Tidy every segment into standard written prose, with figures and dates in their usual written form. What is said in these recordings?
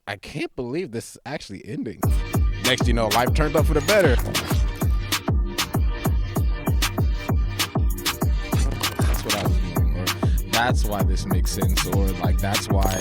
I can't believe this is actually ending. Next, you know, life turned up for the better. That's what I was doing, or that's why this makes sense, or like that's why.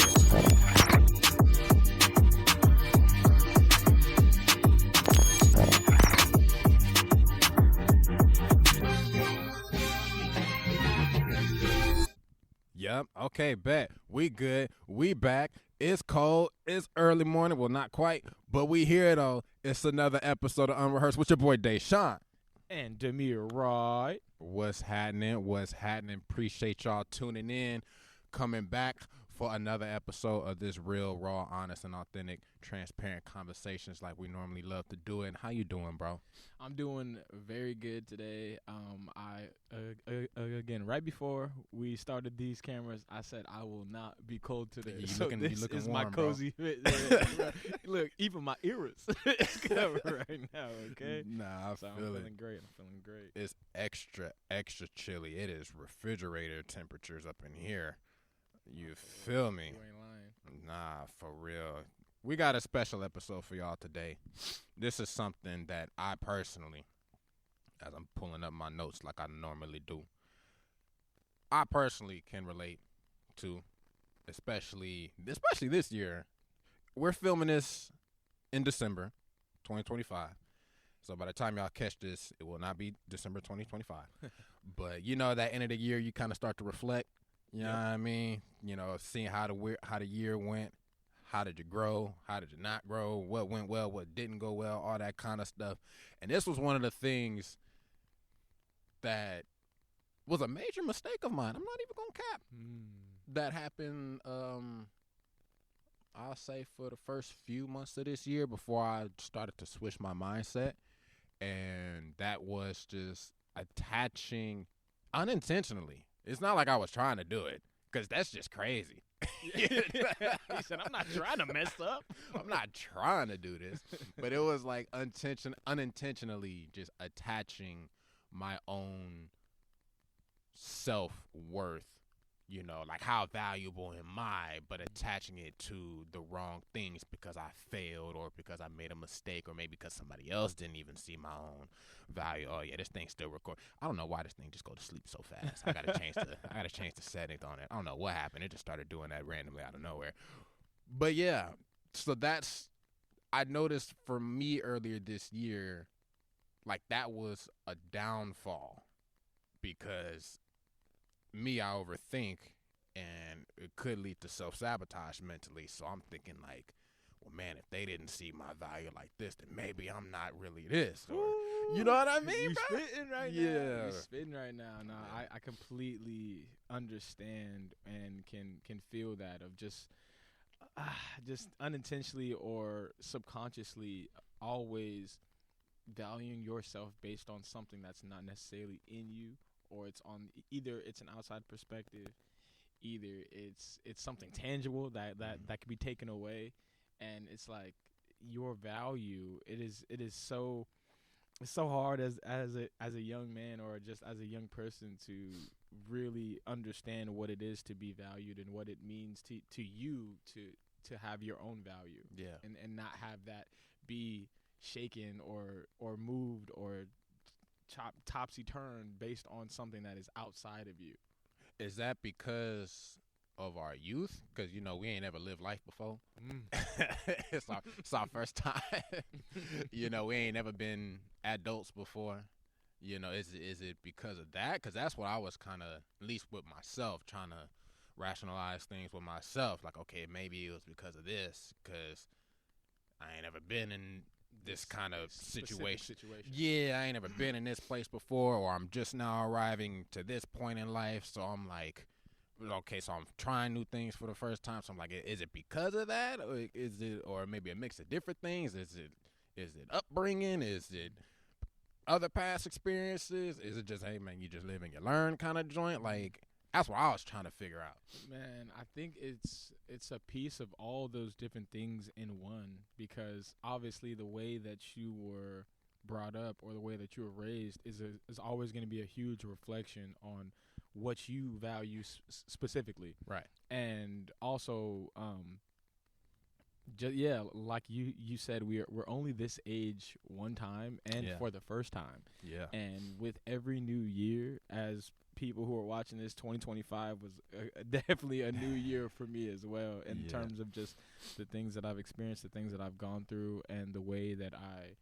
Yep. Okay, bet. We good. We back. It's cold. It's early morning. Well, not quite, but we here though. It's another episode of Unrehearsed with your boy Deshaun. And Demir, right? What's happening? What's happening? Appreciate y'all tuning in, coming back for another episode of this real, raw, honest, and authentic, transparent conversations like we normally love to do it. And how you doing, bro? I'm doing very good today. Again, right before we started these cameras, I said I will not be cold today. You so looking, this you looking is warm, my cozy fit. Look, even my ears is covered right now. Okay. Nah, So I'm feel it. feeling great. I'm feeling great. It's extra, extra chilly. It is refrigerator temperatures up in here. You feel me? You ain't lying. Nah, for real. We got a special episode for y'all today. This is something that I personally, as I'm pulling up my notes like I normally do, I personally can relate to, especially this year. We're filming this in December 2025. So by the time y'all catch this, it will not be December 2025. But you know, that end of the year, you kind of start to reflect. You know what I mean? You know, seeing how the year went. How did you grow? How did you not grow? What went well? What didn't go well? All that kind of stuff. And this was one of the things that was a major mistake of mine. I'm not even going to cap. That happened, I'll say, for the first few months of this year before I started to switch my mindset. And that was just attaching unintentionally. It's not like I was trying to do it, because that's just crazy. He said, I'm not trying to mess up. I'm not trying to do this. But it was like unintentionally just attaching my own self-worth, you know, like how valuable am I, but attaching it to the wrong things because I failed or because I made a mistake or maybe because somebody else didn't even see my own value. Oh yeah, this thing's still recording. I don't know why this thing just go to sleep so fast. I gotta change the settings on it. I don't know what happened. It just started doing that randomly out of nowhere. But yeah, so I noticed for me earlier this year, like that was a downfall because I overthink, and it could lead to self-sabotage mentally. So I'm thinking like, well, man, if they didn't see my value like this, then maybe I'm not really this. Or, you know what I mean, You bro? spitting right now. Yeah. You spitting right now. No, I completely understand and can feel that of just unintentionally or subconsciously always valuing yourself based on something that's not necessarily in you, or it's on either it's an outside perspective, either it's something tangible that can be taken away, and it's like your value. It's so hard as a young man or just as a young person to really understand what it is to be valued and what it means to you to have your own value. Yeah. And not have that be shaken or moved or topsy-turvy based on something that is outside of you. Is that because of our youth? Because, you know, we ain't ever lived life before. It's our first time. You know, we ain't never been adults before. You know, is it because of that? Because that's what I was kind of, at least with myself, trying to rationalize things with myself. Like, okay, maybe it was because of this, because I ain't ever been in this kind of situation. Yeah, I ain't never been in this place before, or I'm just now arriving to this point in life, so I'm like, okay, so I'm trying new things for the first time, so I'm like, is it because of that, or is it, or maybe a mix of different things? Is it upbringing? Is it other past experiences? Is it just, hey man, you just live and you learn kind of joint? Like, that's what I was trying to figure out. Man, I think it's a piece of all those different things in one, because obviously the way that you were brought up or the way that you were raised is always going to be a huge reflection on what you value specifically. Right. And also, like you said, we're only this age one time and for the first time. Yeah. And with every new year, as people who are watching this, 2025 was definitely a new year for me as well, in terms of just the things that I've experienced, the things that I've gone through, and the way that I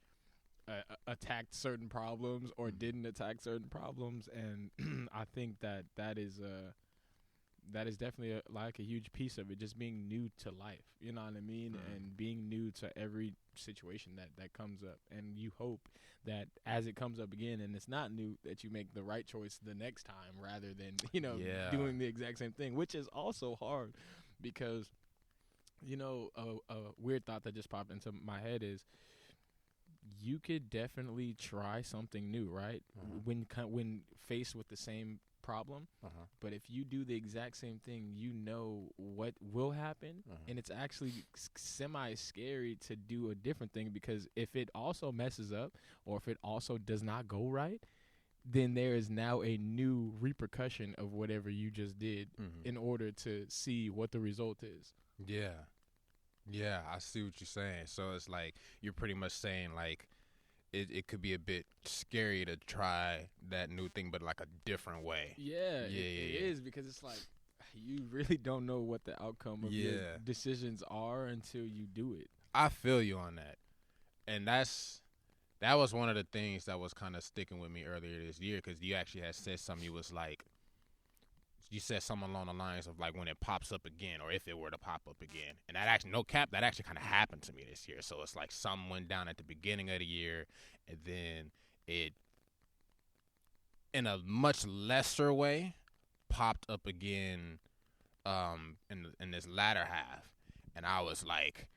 attacked certain problems or didn't attack certain problems. And I think that is definitely like a huge piece of it, just being new to life, you know what I mean? And being new to every situation that comes up. And you hope that as it comes up again and it's not new, that you make the right choice the next time rather than, doing the exact same thing, which is also hard because, a weird thought that just popped into my head is you could definitely try something new, right? When faced with the same problem, but if you do the exact same thing, you know what will happen, and it's actually semi-scary to do a different thing, because if it also messes up or if it also does not go right, then there is now a new repercussion of whatever you just did in order to see what the result is. Yeah, I see what you're saying. So it's like you're pretty much saying like it could be a bit scary to try that new thing, but like a different way. It is, because it's like you really don't know what the outcome of your decisions are until you do it. I feel you on that. And that was one of the things that was kind of sticking with me earlier this year, because you actually had said something. You said something along the lines of like when it pops up again, or if it were to pop up again. And that actually, no cap, that actually kind of happened to me this year. So it's like something went down at the beginning of the year, and then it, in a much lesser way, popped up again in this latter half. And I was like,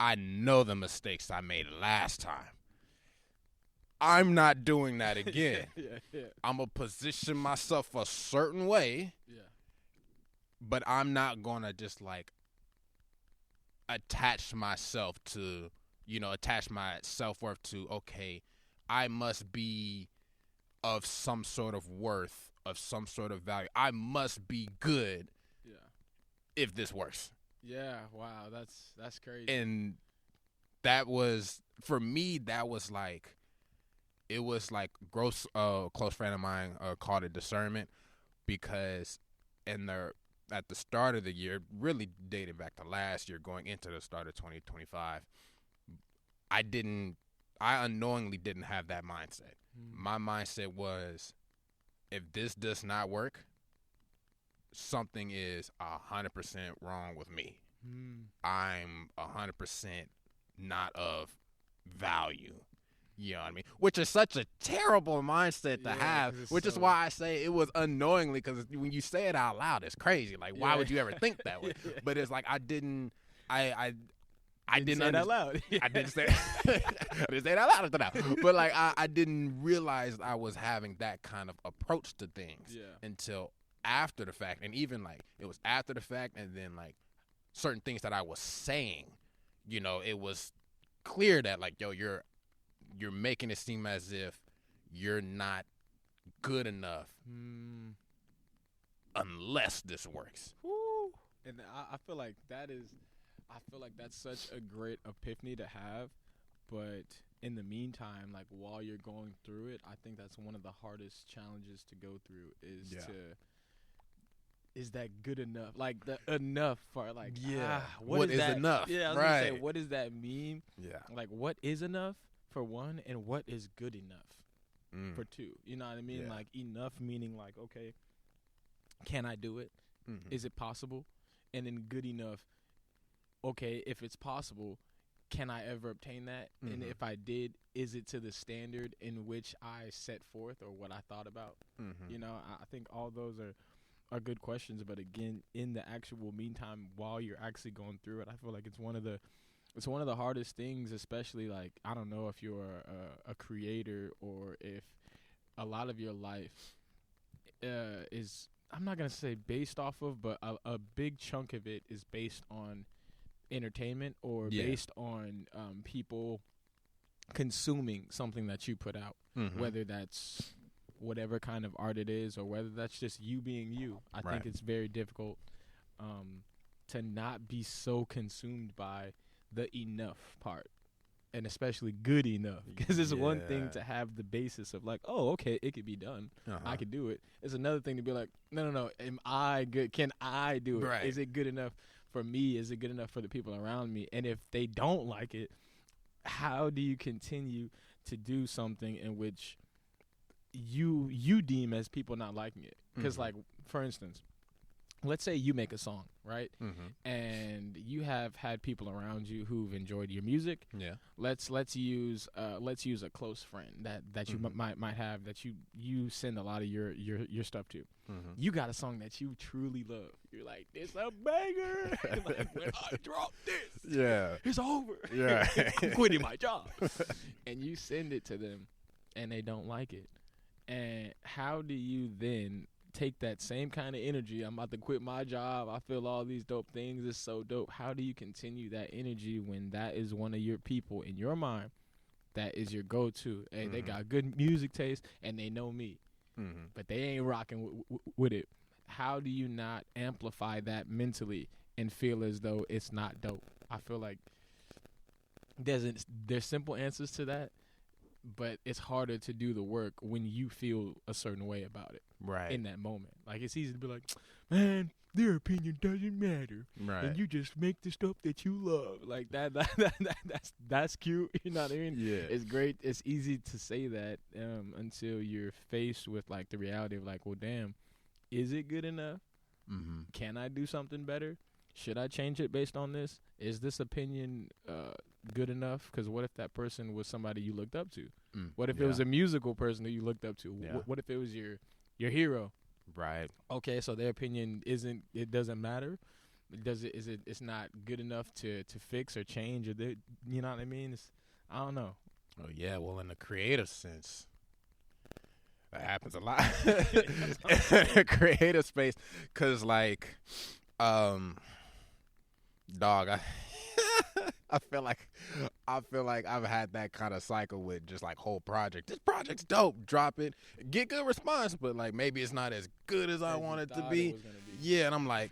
I know the mistakes I made last time. I'm not doing that again. I'm going to position myself a certain way, but I'm not going to just, like, attach my self-worth to, okay, I must be of some sort of worth, of some sort of value. I must be good if this works. Yeah, wow, that's crazy. And that was, for me, that was like, it was like close friend of mine called it discernment, because at the start of the year, really dating back to last year, going into the start of 2025, I unknowingly didn't have that mindset. My mindset was, if this does not work, something is 100% wrong with me. I'm 100% not of value. You know what I mean? Which is such a terrible mindset to have, which is why I say it was unknowingly, because when you say it out loud, it's crazy. Like, why would you ever think that way? But it's like I didn't say it out loud. I didn't say it out loud until now. But like I didn't realize I was having that kind of approach to things until after the fact. And even like it was after the fact, and then like certain things that I was saying, it was clear that like, yo, you're making it seem as if you're not good enough unless this works. Woo. And I feel like that's such a great epiphany to have. But in the meantime, like while you're going through it, I think that's one of the hardest challenges to go through is that good enough? Like the enough for like, what is that? Enough? Yeah, I was gonna say, what does that mean? Yeah. Like what is enough for one, and what is good enough for two? You know what I mean? Yeah. Like enough meaning like, okay, can I do it? Is it possible? And then good enough, okay, if it's possible, can I ever obtain that? And if I did, is it to the standard in which I set forth or what I thought about? I think all those are good questions. But again, in the actual meantime, while you're actually going through it, I feel like it's one of the hardest things, especially like, I don't know if you're a creator or if a lot of your life is, I'm not going to say based off of, but a big chunk of it is based on entertainment or based on people consuming something that you put out, Mm-hmm. whether that's whatever kind of art it is or whether that's just you being you. I Right. think it's very difficult to not be so consumed by the enough part. And especially good enough, because it's one thing Yeah. to have the basis of like, oh, okay, it could be done. Uh-huh. I could do it. It's another thing to be like, no. Am I good? Can I do it? Right. Is it good enough for me? Is it good enough for the people around me? And if they don't like it, how do you continue to do something in which you deem as people not liking it? Because, Mhm. like, for instance, let's say you make a song, right? Mm-hmm. And you have had people around you who've enjoyed your music. Yeah. Let's use a close friend that you Mhm. might have that you send a lot of your stuff to. Mm-hmm. You got a song that you truly love. You're like, it's a banger. Like, when I drop this, Yeah. it's over. Yeah. I'm quitting my job. And you send it to them, and they don't like it. And how do you then take that same kind of energy? I'm about to quit my job. I feel all these dope things. It's so dope. How do you continue that energy when that is one of your people in your mind that is your go-to? Hey, they Mhm. got good music taste, and they know me, Mm-hmm. but they ain't rocking with it. How do you not amplify that mentally and feel as though it's not dope? I feel like there's simple answers to that, but it's harder to do the work when you feel a certain way about it Right. in that moment. Like, it's easy to be like, man, their opinion doesn't matter, Right. and you just make the stuff that you love. Like that's cute. You know what I mean? Yeah. It's great. It's easy to say that until you're faced with like the reality of like, well, damn, is it good enough? Mm-hmm. Can I do something better? Should I change it based on this? Is this opinion good enough? Because what if that person was somebody you looked up to? What if it was a musical person that you looked up to? Yeah. What if it was your hero? Right. Okay, so their opinion doesn't matter. It's not good enough to fix or change, or you know what I mean? I don't know. Oh yeah. Well, in the creative sense, that happens a lot. Creative space, cause like, dog, I feel like I've had that kind of cycle with just like whole project. This project's dope. Drop it, get good response, but like maybe it's not as good as I As you want it to thought be. it was gonna be. Yeah, and I'm like,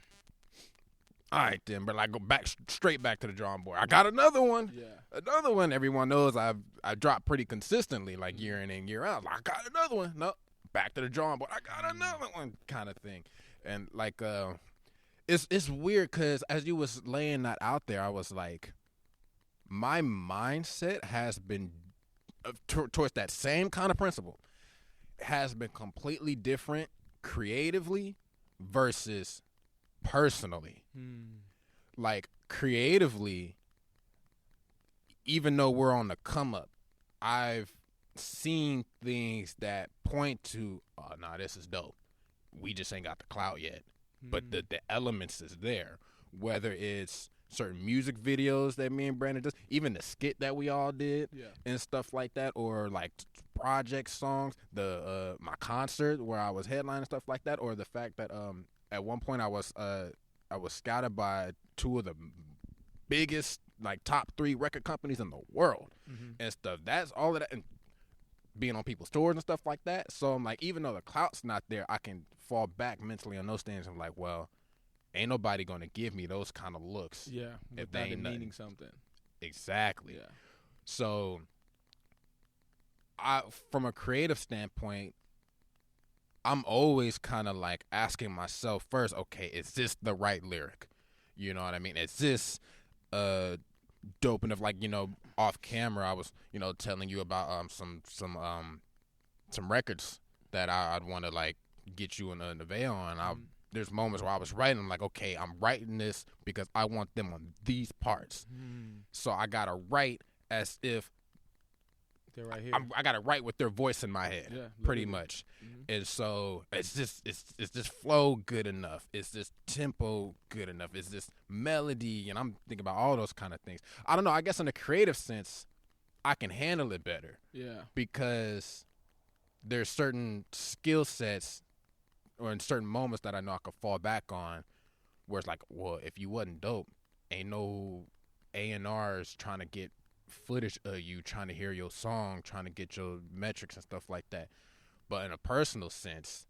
all right then, but like go back straight back to the drawing board. I got another one. Yeah. Another one. Everyone knows I drop pretty consistently, like year in and year out. Like, I got another one. No, back to the drawing board. I got another one, kind of thing. And like, it's weird because as you was laying that out there, I was like, my mindset has been towards that same kind of principle has been completely different creatively versus personally. Like creatively, even though we're on the come up, I've seen things that point to, oh, nah, this is dope. We just ain't got the clout yet. But the elements is there. Whether it's certain music videos that me and Brandon does, even the skit that we all did and stuff like that, or like project songs, the my concert where I was headlining and stuff like that, or the fact that at one point I was scouted by two of the biggest like top 3 record companies in the world and stuff. That's all of that, and being on people's tours and stuff like that. So I'm like, even though the clout's not there, I can fall back mentally on those things. I'm like, well, ain't nobody gonna give me those kind of looks. Yeah, if they without ain't it nothing. meaning something. Exactly. Yeah. So, from a creative standpoint, I'm always kind of like asking myself first, okay, is this the right lyric? You know what I mean? Is this dope enough? Like, you know, off camera, I was, you know, telling you about some records that I'd want to like get you in the veil on. There's moments where I was writing, I'm like, okay, I'm writing this because I want them on these parts. So I gotta write as if they're right here. I gotta write with their voice in my head, pretty much. And so it's just flow good enough? Is this tempo good enough? Is this melody? And I'm thinking about all those kind of things. I don't know. I guess in a creative sense, I can handle it better. Yeah. Because there's certain skill sets or in certain moments that I know I could fall back on where it's like, well, if you wasn't dope, ain't no A&Rs trying to get footage of you trying to hear your song, trying to get your metrics and stuff like that. But in a personal sense,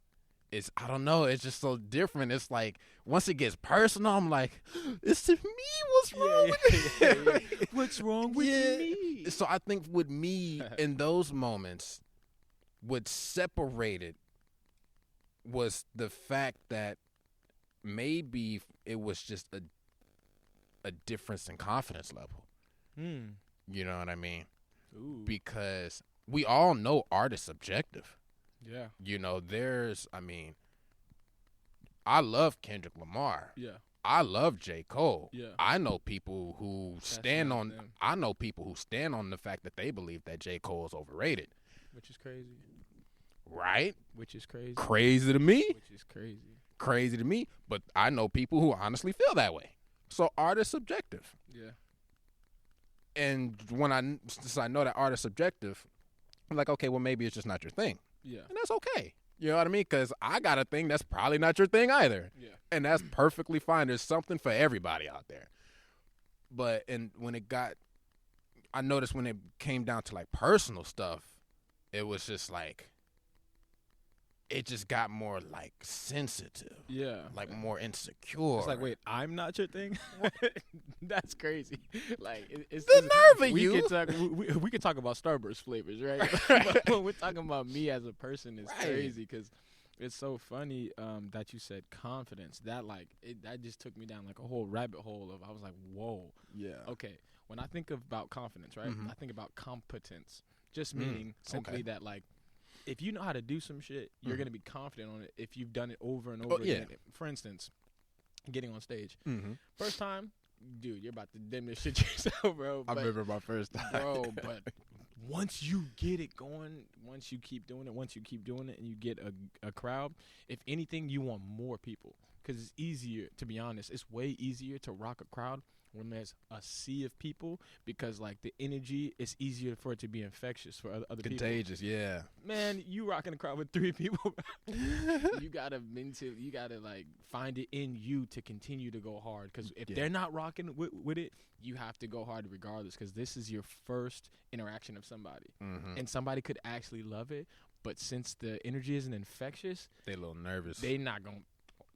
it's, I don't know, it's just so different. It's like once it gets personal, I'm like, it's me. What's wrong with me? What's wrong with me? So I think with me in those moments, what separated was the fact that maybe it was just a difference in confidence level. You know what I mean? Ooh. Because we all know art is subjective. Yeah. You know, I mean, I love Kendrick Lamar. Yeah. I love J. Cole. Yeah. I know people who stand on them. I know people who stand on the fact that they believe that J. Cole is overrated. Which is crazy. Right? Which is crazy. Crazy to me. Which is crazy. Crazy to me. But I know people who honestly feel that way. So art is subjective. Yeah. And since I know that art is subjective, I'm like, okay, well, maybe it's just not your thing. Yeah. And that's okay. You know what I mean? Because I got a thing that's probably not your thing either. Yeah. And that's perfectly fine. There's something for everybody out there. But I noticed when it came down to like personal stuff, it was just like, it just got more like sensitive. Yeah. Like more insecure. It's like, wait, I'm not your thing? That's crazy. Like, it's the nerve of you. We could talk about Starburst flavors, right? But when we're talking about me as a person, it's crazy because it's so funny that you said confidence. That that just took me down like a whole rabbit hole of, I was like, whoa. Yeah. Okay. When I think about confidence, right? Mm-hmm. I think about competence. Just meaning simply that like, if you know how to do some shit, you're going to be confident on it if you've done it over and over again. For instance, getting on stage. First time, dude, you're about to dim this shit yourself, bro. I remember my first time. Bro, but once you get it going, once you keep doing it, and you get a crowd, if anything, you want more people. Because it's easier, to be honest, it's way easier to rock a crowd when there's a sea of people, because like the energy, it's easier for it to be infectious for other people. Contagious, yeah. Man, you rocking a crowd with 3 people, you gotta like find it in you to continue to go hard. Because if they're not rocking with it, you have to go hard regardless. Because this is your first interaction of somebody, and somebody could actually love it, but since the energy isn't infectious, they a little nervous. They not gonna.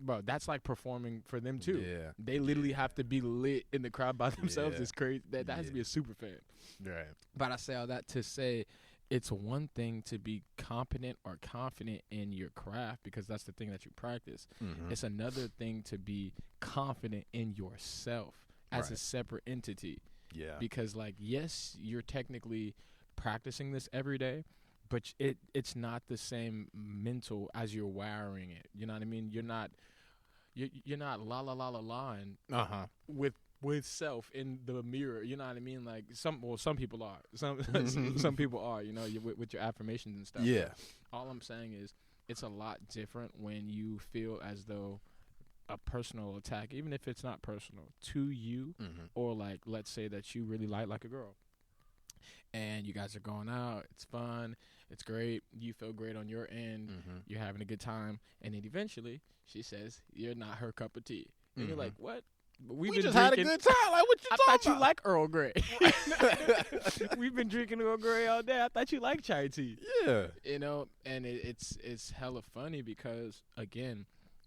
Bro, that's like performing for them too. Yeah. They literally have to be lit in the crowd by themselves. Yeah. It's crazy. That has to be a super fan. Right. But I say all that to say, it's one thing to be competent or confident in your craft, because that's the thing that you practice. It's another thing to be confident in yourself as a separate entity. Yeah. Because like, yes, you're technically practicing this every day, but it's not the same mental as you're wiring it. You know what I mean? You're not la la la la line with self in the mirror. You know what I mean? Like some people are. Some people are. You know, with your affirmations and stuff. Yeah. But all I'm saying is, it's a lot different when you feel as though a personal attack, even if it's not personal, to you, or like, let's say that you really like a girl, and you guys are going out, it's fun, it's great, you feel great on your end, you're having a good time, and then eventually she says you're not her cup of tea, and you're like, what? We just had a good time. Like, what you talking about? I thought you like Earl Grey. We've been drinking Earl Grey all day. I thought you liked chai tea. Yeah. You know, and it's hella funny because, again,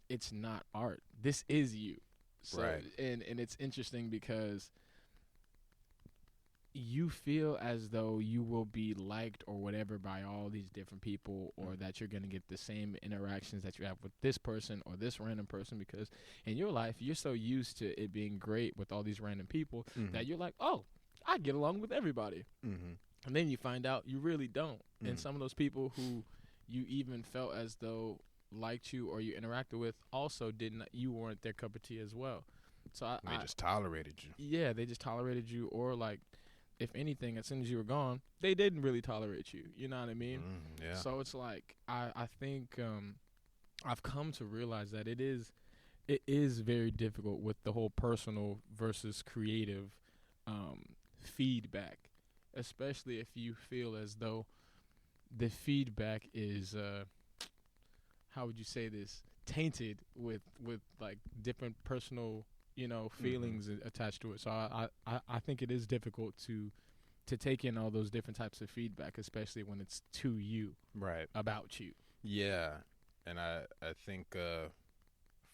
it's not art. This is you. So, right. And it's interesting because you feel as though you will be liked or whatever by all these different people, or that you're going to get the same interactions that you have with this person or this random person, because in your life, you're so used to it being great with all these random people that you're like, oh, I get along with everybody. And then you find out you really don't. And some of those people who you even felt as though liked you or you interacted with also didn't, you weren't their cup of tea as well. So they just tolerated you. Yeah, they just tolerated you, or like, if anything, as soon as you were gone, they didn't really tolerate you. You know what I mean? Yeah. So it's like, I think I've come to realize that it is very difficult with the whole personal versus creative feedback, especially if you feel as though the feedback is, how would you say this, tainted with like different personal, you know, feelings attached to it. So I think it is difficult to to take in all those different types of feedback, especially when it's to you, Right. about you. Yeah. And I think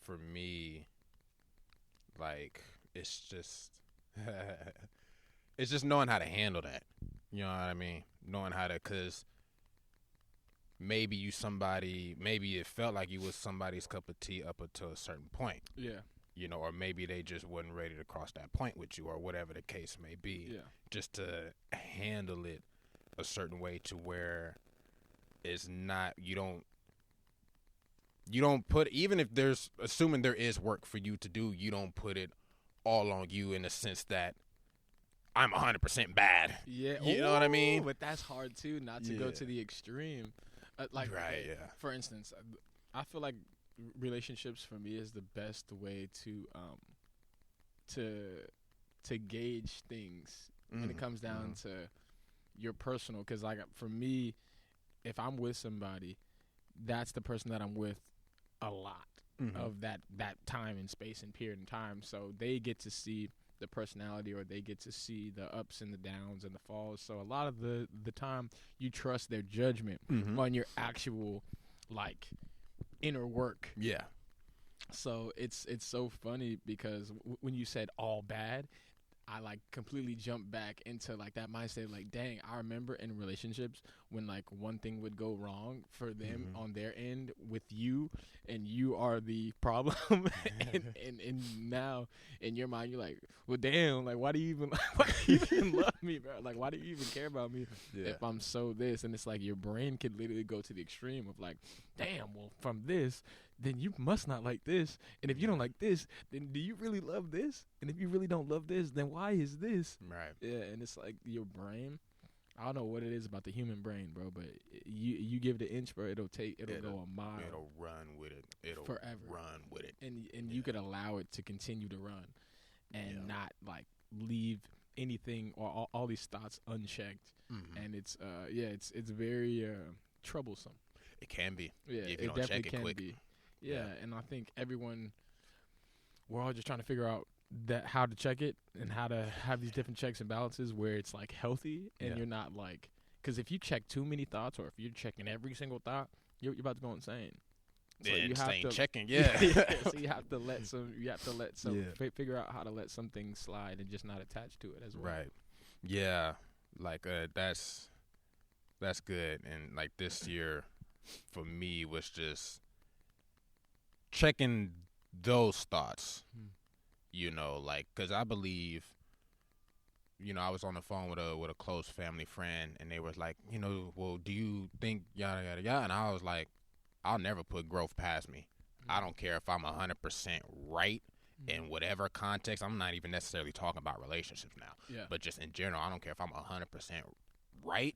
for me, like, it's just it's just knowing how to handle that. You know what I mean? Knowing how to, cause maybe maybe it felt like you was somebody's cup of tea up until a certain point. Yeah. You know, or maybe they just wasn't ready to cross that point with you, or whatever the case may be. Yeah. Just to handle it a certain way to where it's not, you don't put, even if there's, assuming there is work for you to do, you don't put it all on you in the sense that I'm 100% bad. Yeah. You know what I mean? But that's hard too, not to go to the extreme. Like, right, yeah. For instance, I feel like relationships for me is the best way to gauge things when it comes down to your personal. Because like for me, if I'm with somebody, that's the person that I'm with a lot of that time and space and period and time. So they get to see the personality, or they get to see the ups and the downs and the falls. So a lot of the time you trust their judgment on your actual like inner work. Yeah. So it's so funny because when you said all bad, I like completely jumped back into like that mindset. Like, dang, I remember in relationships when like one thing would go wrong for them on their end with you, and you are the problem. and now in your mind you're like, well, damn, like why do you even love me, bro? Like, why do you even care about me if I'm so this? And it's like your brain could literally go to the extreme of like, damn, well, from this, then you must not like this. And if you don't like this, then do you really love this? And if you really don't love this, then why is this? Right. Yeah, and it's like your brain. I don't know what it is about the human brain, bro, but you give it an inch, bro, it'll go a mile. It'll run with it. It'll forever run with it. And you could allow it to continue to run and not like leave anything or all these thoughts unchecked. And it's it's very troublesome. It can be. Yeah, if it you don't definitely check it can quick. be. Yeah, and I think we're all just trying to figure out how to check it and how to have these different checks and balances where it's like healthy and you're not like, because if you check too many thoughts, or if you're checking every single thought, you're about to go insane. So Yeah, you have insane to checking. So you have to let some figure out how to let some things slide and just not attach to it as well. Right. Yeah. Like that's good. And like this year for me was just checking those thoughts. You know, like, cause I believe, you know, I was on the phone with a close family friend, and they was like, you know, well, do you think yada yada yada? And I was like, I'll never put growth past me. I don't care if I'm 100% right in whatever context. I'm not even necessarily talking about relationships now, but just in general, I don't care if I'm 100% right.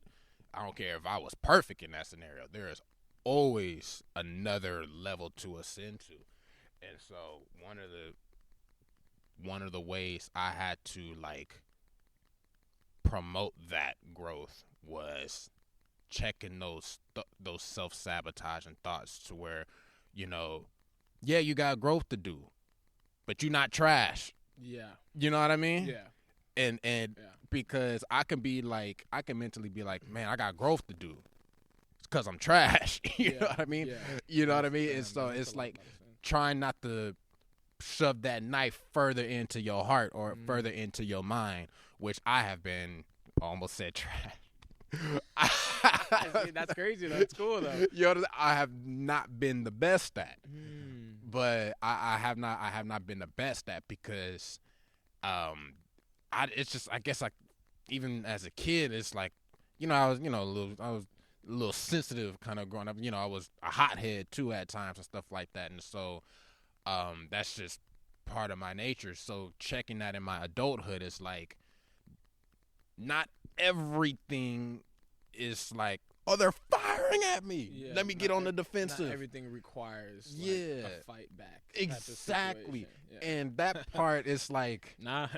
I don't care if I was perfect in that scenario. There is always another level to ascend to, and so one of the ways I had to like promote that growth was checking those self-sabotaging thoughts to where, you know, yeah, you got growth to do, but you're not trash. Yeah. You know what I mean? Yeah. And because I can mentally be like, man, I got growth to do. It's because I'm trash. You know what I mean? Yeah. You know what I mean? And so it's like trying not to shove that knife further into your heart or further into your mind, which I have been, almost said trash. That's crazy though. It's cool though. You know, I have not been the best at, but I have not been the best at because, it's just, I guess, like, even as a kid, it's like, you know, I was a little sensitive kind of growing up. You know, I was a hothead too at times and stuff like that, and so that's just part of my nature. So checking that in my adulthood is like, not everything is like, oh, they're firing at me. Yeah, Let me get on the defensive. Not everything requires a fight back. Exactly. Yeah. And that part is like, now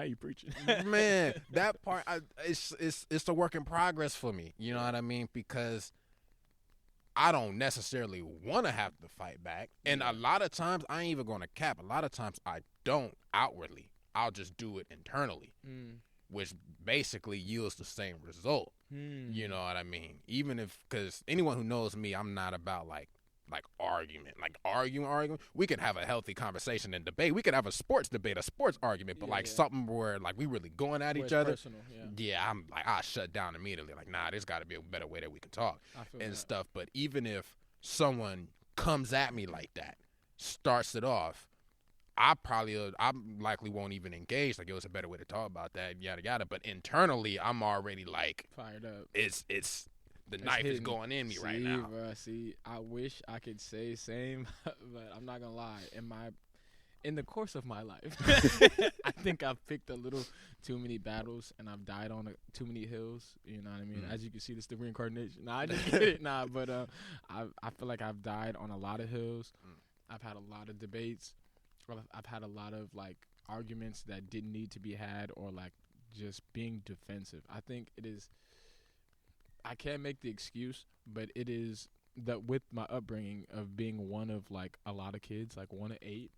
you preaching. Man, that part it's a work in progress for me. You know what I mean? Because I don't necessarily want to have to fight back. And a lot of times, I ain't even going to cap. A lot of times I don't outwardly. I'll just do it internally. which basically yields the same result. You know what I mean? Even if, because anyone who knows me, I'm not about like argument, like arguing. We could have a healthy conversation and debate. We could have a sports debate, a sports argument, but something where like we really going at each other. Personal, I'm like, I shut down immediately. Like, nah, there's got to be a better way that we can talk and stuff. But even if someone comes at me like that, starts it off, I likely won't even engage. Like, it was a better way to talk about that, yada yada. But internally, I'm already like fired up. It's the knife is going in me right now. Bruh, I wish I could say same, but I'm not gonna lie. In the course of my life, I think I've picked a little too many battles, and I've died on too many hills. You know what I mean? As you can see, this is the reincarnation. Nah, I just get it. Nah, but I feel like I've died on a lot of hills. I've had a lot of debates. I've had a lot of like arguments that didn't need to be had, or like just being defensive. I think it is. I can't make the excuse, but it is that with my upbringing of being one of like a lot of kids, like one of 8,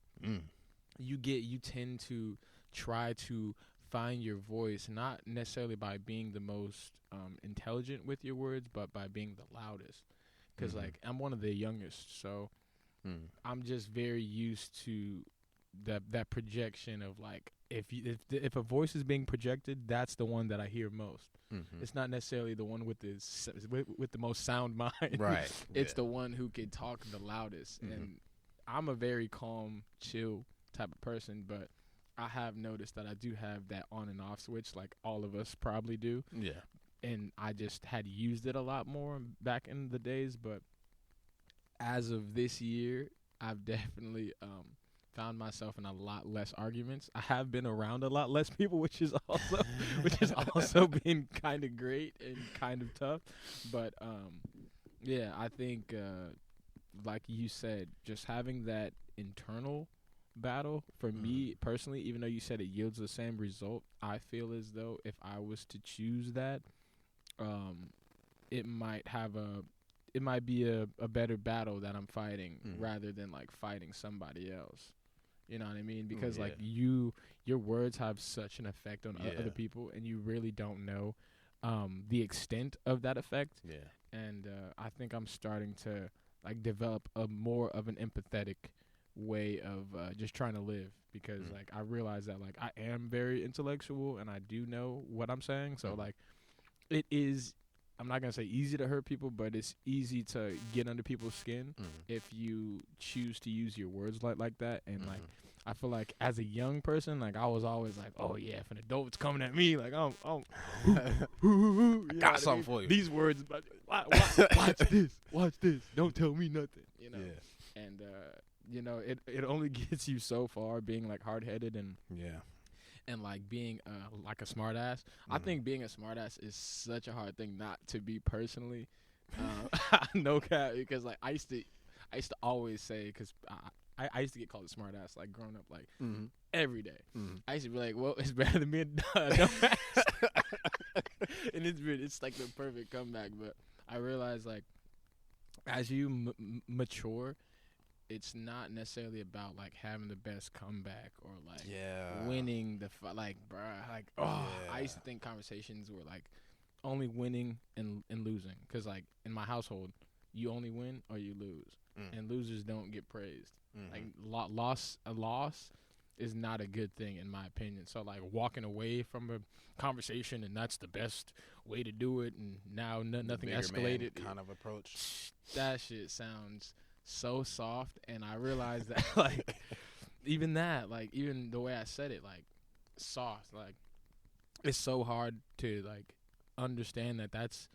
you tend to try to find your voice, not necessarily by being the most intelligent with your words, but by being the loudest. Because like I'm one of the youngest, so I'm just very used to that projection of like if a voice is being projected, that's the one that I hear most. It's not necessarily the one with the most sound mind. Right. It's the one who can talk the loudest. And I'm a very calm, chill type of person, but I have noticed that I do have that on and off switch, like all of us probably do. Yeah. And I just had used it a lot more back in the days, but as of this year, I've definitely found myself in a lot less arguments. I have been around a lot less people, which is also been kind of great and kind of tough. But yeah, I think like you said, just having that internal battle for me personally, even though you said it yields the same result, I feel as though if I was to choose that, it might be a better battle that I'm fighting rather than like fighting somebody else. You know what I mean? Because like your words have such an effect on other people, and you really don't know the extent of that effect. Yeah. And I think I'm starting to like develop a more of an empathetic way of just trying to live, because like I realize that like I am very intellectual and I do know what I'm saying. So like it is, I'm not going to say easy to hurt people, but it's easy to get under people's skin if you choose to use your words like that. And like I feel like as a young person, like I was always like, oh yeah, if an adult's coming at me, like I'm got something for you. These words, watch this, don't tell me nothing, you know. Yeah. And you know, it only gets you so far being like hard-headed and and like being like a smart ass. I think being a smart ass is such a hard thing not to be personally. No cap, because like I used to always say, because I used to get called a smart ass like growing up, like every day. I used to be like, well, it's better than being a dumbass. And it's like the perfect comeback. But I realized like as you mature, it's not necessarily about like having the best comeback or like winning the like, bruh, like I used to think conversations were like only winning and losing, because like in my household, you only win or you lose, and losers don't get praised. Like a loss is not a good thing in my opinion. So like walking away from a conversation and that's the best way to do it, and now nothing escalated kind of approach. That shit sounds so soft, and I realized that like even the way I said it, like soft, like it's so hard to like understand that that's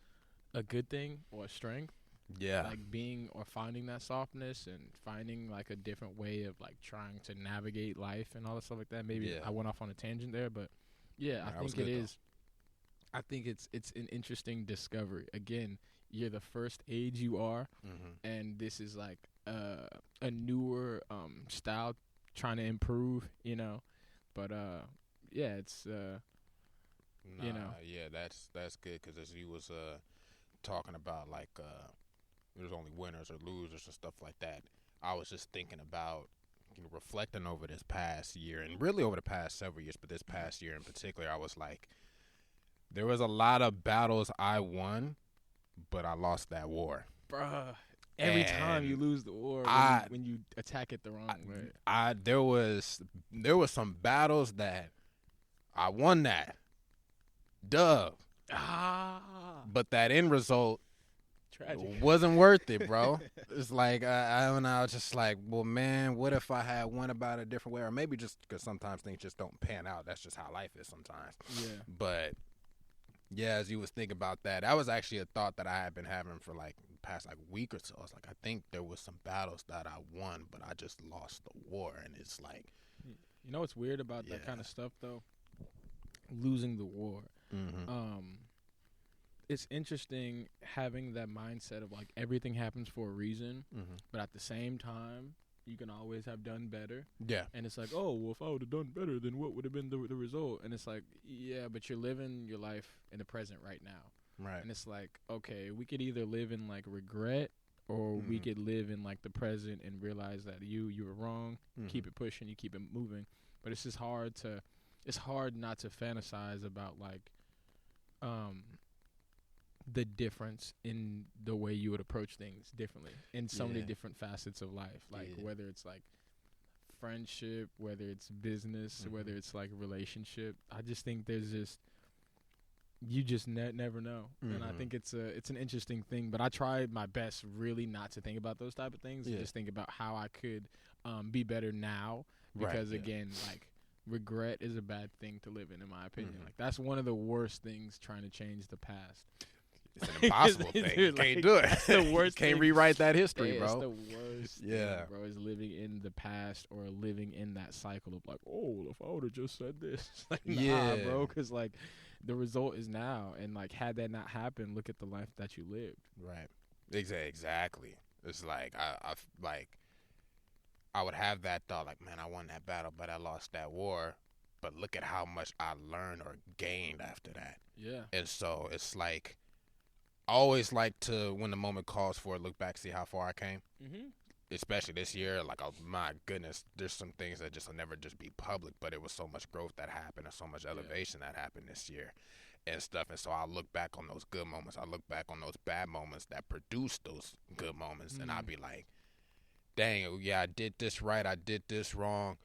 a good thing or a strength. Yeah. Like being or finding that softness and finding like a different way of like trying to navigate life and all that stuff like that. Maybe I went off on a tangent there, but I think it is. I think it's an interesting discovery. Again, you're the first age you are, and this is like a newer style trying to improve, you know. But it's you know. Yeah, that's good, because as you was talking about like there's only winners or losers and stuff like that, I was just thinking about, you know, reflecting over this past year and really over the past several years, but this past year in particular, I was like, There was a lot of battles I won, but I lost that war. Bruh. Every time you And lose the war when you attack it the wrong way. There was some battles that I won that. Dub. But that end result Tragic. wasn't worth it, bro. It's like I was just like, well, man, what if I had went about it a different way, or maybe just because sometimes things just don't pan out. That's just how life is sometimes. Yeah. But yeah, as you was thinking about that, that was actually a thought that I had been having for like the past like week or so. I was like, I think there was some battles that I won, but I just lost the war, and it's like, you know what's weird about that kind of stuff though? Losing the war. It's interesting having that mindset of like everything happens for a reason, but at the same time, you can always have done better. Yeah. And it's like, oh, well, if I would have done better, then what would have been the result? And it's like, yeah, but you're living your life in the present right now. Right. And it's like, okay, we could either live in like regret, or we could live in like the present and realize that you were wrong, keep it pushing, you keep it moving. But it's just it's hard not to fantasize about like the difference in the way you would approach things differently in so many different facets of life, like whether it's like friendship, whether it's business, whether it's like relationship. I just think there's just you just never know, and I think it's an interesting thing. But I try my best really not to think about those type of things, and just think about how I could be better now, because again, like regret is a bad thing to live in my opinion. Like that's one of the worst things, trying to change the past. It's an impossible thing. You can't do it. That's the worst. Can't rewrite that history, bro. It's the worst. Thing, bro, is living in the past or living in that cycle of like, oh, if I would have just said this, like, nah, bro, because like the result is now, and like had that not happened, look at the life that you lived. Right. Exactly. It's like I would have that thought, like, man, I won that battle, but I lost that war. But look at how much I learned or gained after that. Yeah. And so it's like, I always like to, when the moment calls for it, look back, see how far I came. Especially this year, like, oh my goodness, there's some things that just will never just be public, but it was so much growth that happened and so much elevation that happened this year and stuff. And so I look back on those good moments. I look back on those bad moments that produced those good moments, and I'll be like, dang, yeah, I did this right, I did this wrong,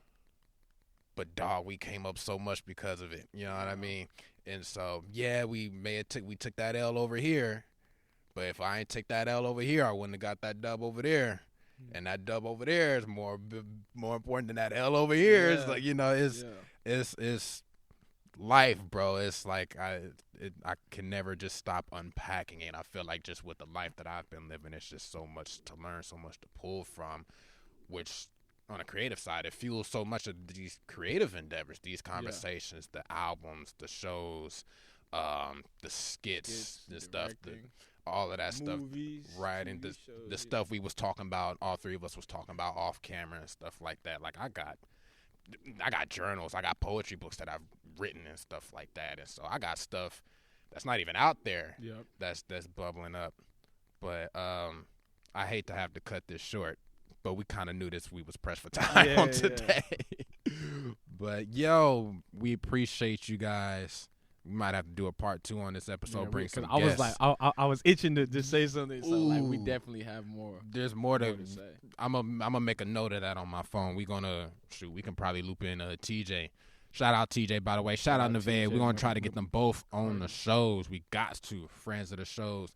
but dog, we came up so much because of it. You know what I mean? And so, yeah, we took that L over here, but if I ain't take that L over here, I wouldn't have got that dub over there. And that dub over there is more important than that L over here. It's like, you know, it's life, bro. It's like I can never just stop unpacking it. I feel like just with the life that I've been living, it's just so much to learn, so much to pull from, which on a creative side, it fuels so much of these creative endeavors, these conversations, the albums, the shows, the skits and stuff, all of that movies, stuff, right? And the stuff we was talking about, all three of us was talking about off camera and stuff like that. Like I got journals, I got poetry books that I've written and stuff like that, and so I got stuff that's not even out there. That's bubbling up. But I hate to have to cut this short, but we kind of knew we was pressed for time on today. But yo, we appreciate you guys. We might have to do a part 2 on this episode. Bring some guests. Was like, I was itching to just say something. So like, we definitely have more. There's more to say. I'm gonna make a note of that on my phone. We can probably loop in TJ. Shout out TJ, by the way. Shout out Nevea. We're gonna try to get them both on the shows. We got to, friends of the shows.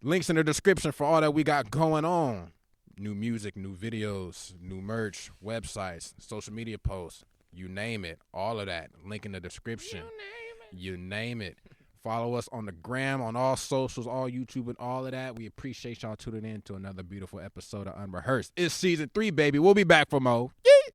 Links in the description for all that we got going on. New music, new videos, new merch, websites, social media posts, you name it, all of that. Link in the description. You name it. Follow us on the gram, on all socials, all YouTube, and all of that. We appreciate y'all tuning in to another beautiful episode of Unrehearsed. It's season 3, baby. We'll be back for more.